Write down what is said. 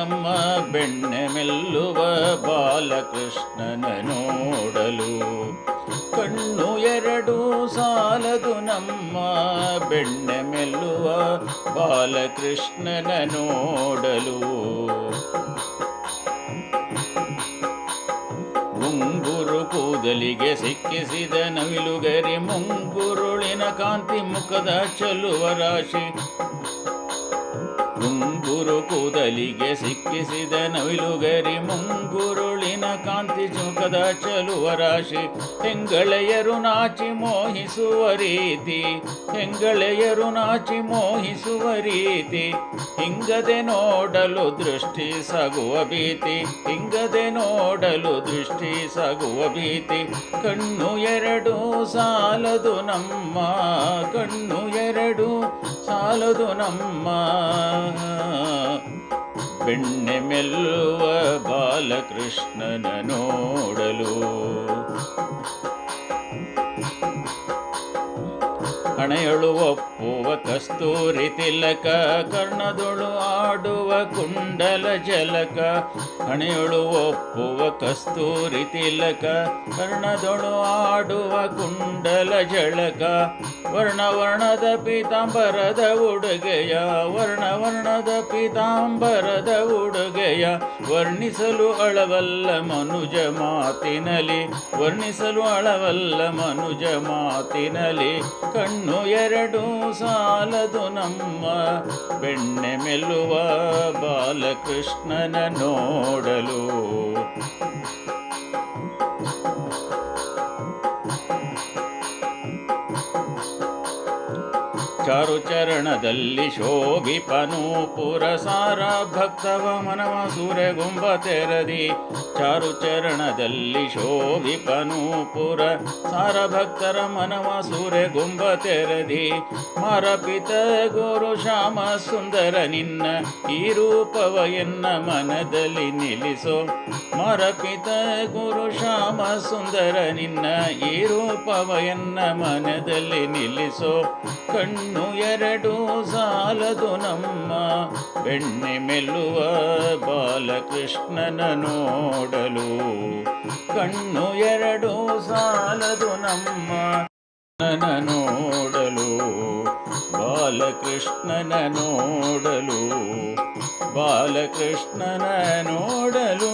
ನಮ್ಮ ಬೆಣ್ಣೆ ಮೆಲ್ಲುವ ಬಾಲಕೃಷ್ಣನ ನೋಡಲು. ಕಣ್ಣು ಎರಡು ಸಾಲದು ನಮ್ಮ ಬೆಣ್ಣೆ ಮೆಲ್ಲುವ ಬಾಲಕೃಷ್ಣನ ನೋಡಲು. ಮುಂಗುರು ಕೂದಲಿಗೆ ಸಿಕ್ಕಿಸಿದ ನವಿಲುಗರಿ ಮುಂಗುರುಳಿನ ಕಾಂತಿ ಮುಖದ ಚೆಲುವ ರಾಶಿ. ಮುಂಗುರು ಕೂದಲಿಗೆ ಸಿಕ್ಕಿಸಿದ ನವಿಲುಗರಿ ಮುಂಗುರುಳಿನ ಕಾಂತಿ ಮುಖದ ಚೆಲುವ ರಾಶಿ. ಹೆಂಗಳೆಯರು ನಾಚಿ ಮೋಹಿಸುವ ರೀತಿ, ಹೆಂಗಳೆಯರು ನಾಚಿ ಮೋಹಿಸುವ ರೀತಿ. ಹಿಂಗದೆ ನೋಡಲು ದೃಷ್ಟಿ ಸಾಗುವ ಭೀತಿ, ಹಿಂಗದೆ ನೋಡಲು ದೃಷ್ಟಿ ಸಾಗುವ ಭೀತಿ. ಕಣ್ಣು ಎರಡು ಸಾಲದು ನಮ್ಮ, ಕಣ್ಣು ಎರಡು ಸಾಲದು ನಮ್ಮ ಬೆಣ್ಣೆ ಮೆಲ್ಲುವ ಬಾಲಕೃಷ್ಣನ ನೋಡಲು. ಹಣೆಯಳು ಒಪ್ಪುವ ಕಸ್ತೂರಿ ತಿಲಕ, ಕರ್ಣದೊಳು ಆಡುವ ಕುಂಡಲ ಜಲಕ. ಹಣೆಯಳು ಒಪ್ಪುವ ಕಸ್ತೂರಿ ತಿಲಕ, ಕರ್ಣದೊಳು ಆಡುವ ಕುಂಡಲ ಜಳಕ. ವರ್ಣವರ್ಣದ ಪೀತಾಂಬರದ ಉಡುಗೆಯ, ವರ್ಣವರ್ಣದ ಪೀತಾಂಬರದ ಉಡುಗೆಯ. ವರ್ಣಿಸಲು ಅಳವಲ್ಲ ಮನುಜ ಮಾತಿನಲಿ, ವರ್ಣಿಸಲು ಅಳವಲ್ಲ ಮನುಜ ಮಾತಿನಲಿ. ಕಣ್ಣು ಎರಡು ಸಾಲದು ನಮ್ಮ ಬೆಣ್ಣೆ ಮೆಲ್ಲುವ ಬಾಲಕೃಷ್ಣನ ನೋಡಲು. ಚಾರುಚರಣದಲ್ಲಿ ಶೋಭಿಪನು ಪುರಸಾರ ಭಕ್ತವ ಮನವ ಸೂರ್ಯಗುಂಬ ತೆರದಿ. ಚಾರುಚರಣದಲ್ಲಿ ಶೋಭಿಪನು ಪುರಸಾರ ಭಕ್ತರ ಮನವ ಸೂರ್ಯಗುಂಬ ತೆರದಿ. ಮಾರಪಿತ ಗುರು ಶ್ಯಾಮ ಸುಂದರ ನಿನ್ನ ಈ ರೂಪವ ಎನ್ನ ಮನದಲ್ಲಿ ನಿಲ್ಲಿಸೋ. ಮಾರಪಿತ ಗುರು ಶ್ಯಾಮ ಸುಂದರ ನಿನ್ನ ಈ ರೂಪವ ಎನ್ನ ಮನದಲ್ಲಿ ನಿಲ್ಲಿಸೋ. ಕಣ್ಣು ಎರಡು ಸಾಲದು ನಮ್ಮ ಬೆಣ್ಣೆ ಮೆಲ್ಲುವ ಬಾಲಕೃಷ್ಣನ ನೋಡಲು. ಕಣ್ಣು ಎರಡು ಸಾಲದು ನಮ್ಮ ನೋಡಲು, ಬಾಲಕೃಷ್ಣನ ನೋಡಲು, ಬಾಲಕೃಷ್ಣನ ನೋಡಲು.